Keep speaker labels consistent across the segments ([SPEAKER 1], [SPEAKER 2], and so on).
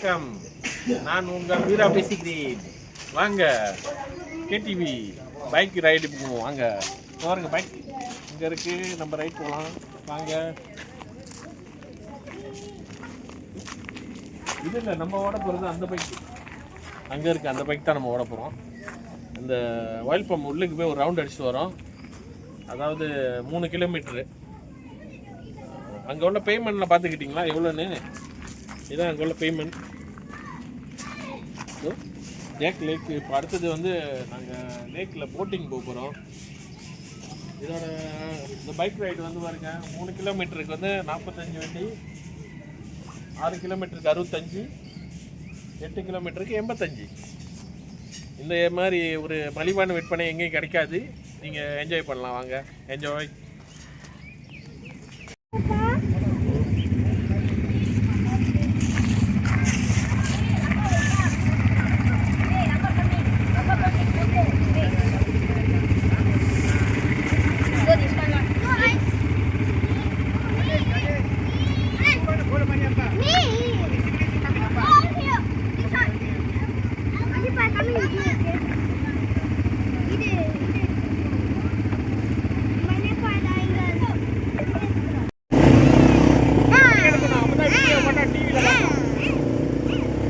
[SPEAKER 1] வணக்கம், நான் உங்கள் வீரா பேசுகிறேன். வாங்க கேடிவி பைக் ரைடு போவோம். வாங்க பாருங்க, பைக் இங்கே இருக்கு, நம்ம ரைட் போகலாம். வாங்க. இது இல்லை, நம்ம ஓட போகிறது அந்த பைக் அங்கே இருக்குது. அந்த பைக் தான் நம்ம ஓட போகிறோம். இந்த ஆயில் பம்ப் உள்ளுக்கு போய் ஒரு ரவுண்ட் அடிச்சுட்டு வரோம். அதாவது 3 கிலோமீட்ரு. அங்கே உள்ள பேமெண்ட்டில் பார்த்துக்கிட்டிங்களா எவ்வளோன்னு? இதான் அங்கே உள்ள பேமெண்ட். லேக் இப்போ அடுத்தது வந்து நாங்கள் லேக்கில் போட்டிங் போக போகிறோம். இதோட இந்த பைக் ரைடு வந்து பாருங்க, 3 கிலோமீட்டருக்கு வந்து 45 வண்டி, 6 கிலோமீட்டருக்கு 65, 8 கிலோமீட்டருக்கு 85. இந்த மாதிரி ஒரு மலிவான விற்பனை எங்கேயும் கிடைக்காது. நீங்கள் என்ஜாய் பண்ணலாம். வாங்க, என்ஜாய்.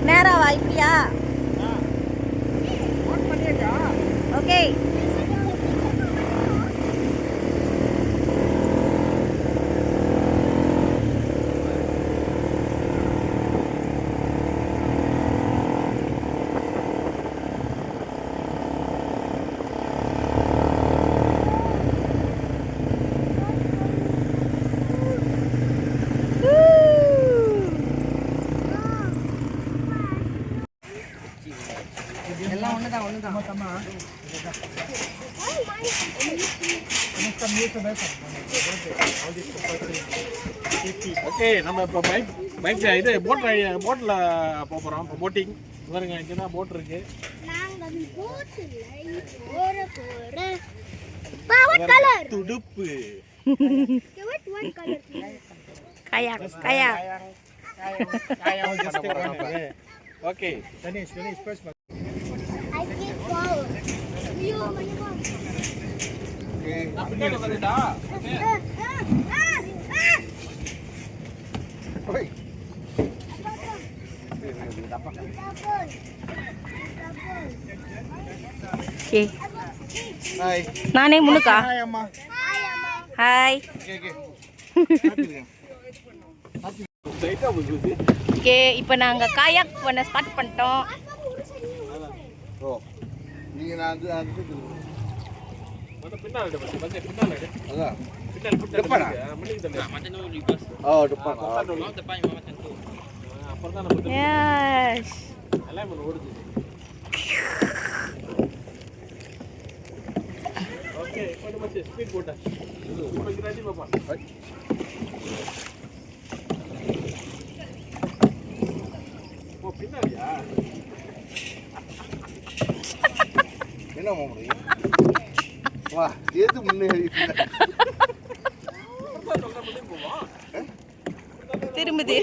[SPEAKER 2] நேராவா இப்படியா? ஓகே. எல்லாம் ஒண்ணுதான்.
[SPEAKER 1] ஓகே, நம்ம இப்போ பைக் இது போட்டில் போக போகிறோம். இப்போ போட்டிங் பாருங்க, இங்கே தான் போட் இருக்கு. துடுப்பு ஓகே.
[SPEAKER 2] நானே முன்னுக்கா. ஹாய். ஓகே, இப்போ நாங்கள் காயாக் பண்ண ஸ்டார்ட் பண்ணிட்டோம்.
[SPEAKER 3] என்ன வா, எது முன்னேறி
[SPEAKER 2] திரும்புது.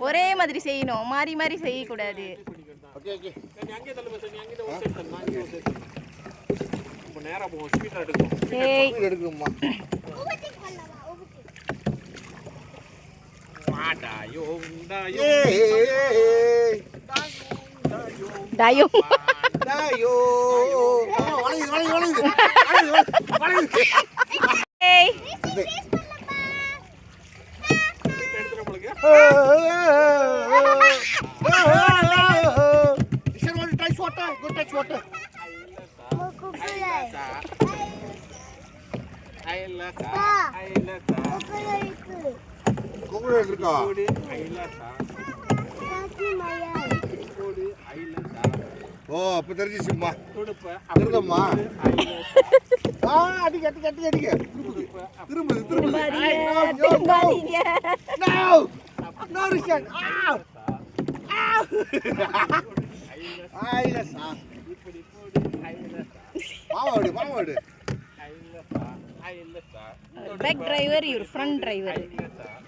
[SPEAKER 2] ஒரே மாதிரி செய்யணும், மாறி மாறி செய்யக்கூடாது. ஓ, அப்ப தெரிஞ்சிச்சுமா. திரும்பமா அடிக்க திரும்புது. மாமாடு
[SPEAKER 1] இல்ல சார்
[SPEAKER 2] பேக் டிரைவர் இவர் ஃப்ரண்ட் டிரைவர்.
[SPEAKER 1] இல்ல சார்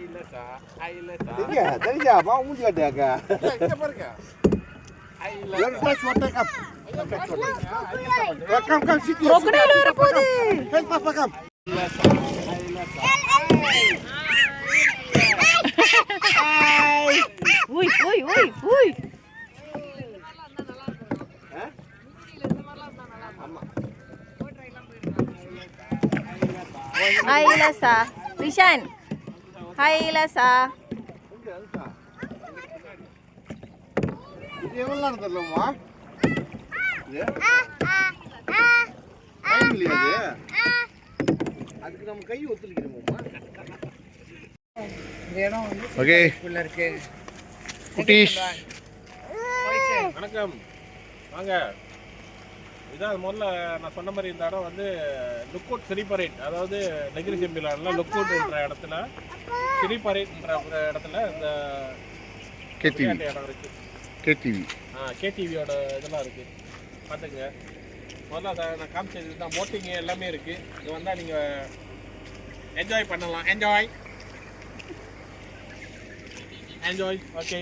[SPEAKER 1] இல்ல சார் இல்ல சார்
[SPEAKER 3] தெரியா தெரியா வா மூஞ்சி காட்டுங்க
[SPEAKER 1] இங்க பாருங்க இல்ல
[SPEAKER 3] touch what come come chit
[SPEAKER 2] crocodile வர போகுது.
[SPEAKER 3] ஹெல்ப் பாப்பா கம்
[SPEAKER 1] இல்ல சார் இல்ல சார்
[SPEAKER 2] உய் உய் உய் உய். ஹாய் இலசா. ரிஷான் ஹாய் இலசா.
[SPEAKER 3] இது எவ்வளவு தெரியலமா இது டைம் இல்லையா அதுக்கு நம்ம கை ஒத்துலிக்கணுமா ஓகே குட்டீஸ்
[SPEAKER 1] வணக்கம் வாங்க. இதான் முதல்ல நான் சொன்ன மாதிரி இந்த இடம் வந்து லுக்கவுட் சிரிப்பரேட், அதாவது நெகிரி செம்பிலானில் லுக்கவுட்ன்ற இடத்துல சிரிப்பரேட்ன்ற ஒரு இடத்துல இந்த விளையாட்டு இடம் இருக்குது.
[SPEAKER 3] கேடிவி
[SPEAKER 1] கேடிவியோட இதெல்லாம் இருக்குது, பார்த்துங்க. முதல்ல அதை நான் காமிச்சது தான். போட்டிங் எல்லாமே இருக்குது. இங்கே வந்தால் நீங்கள் என்ஜாய் பண்ணலாம். Enjoy okay.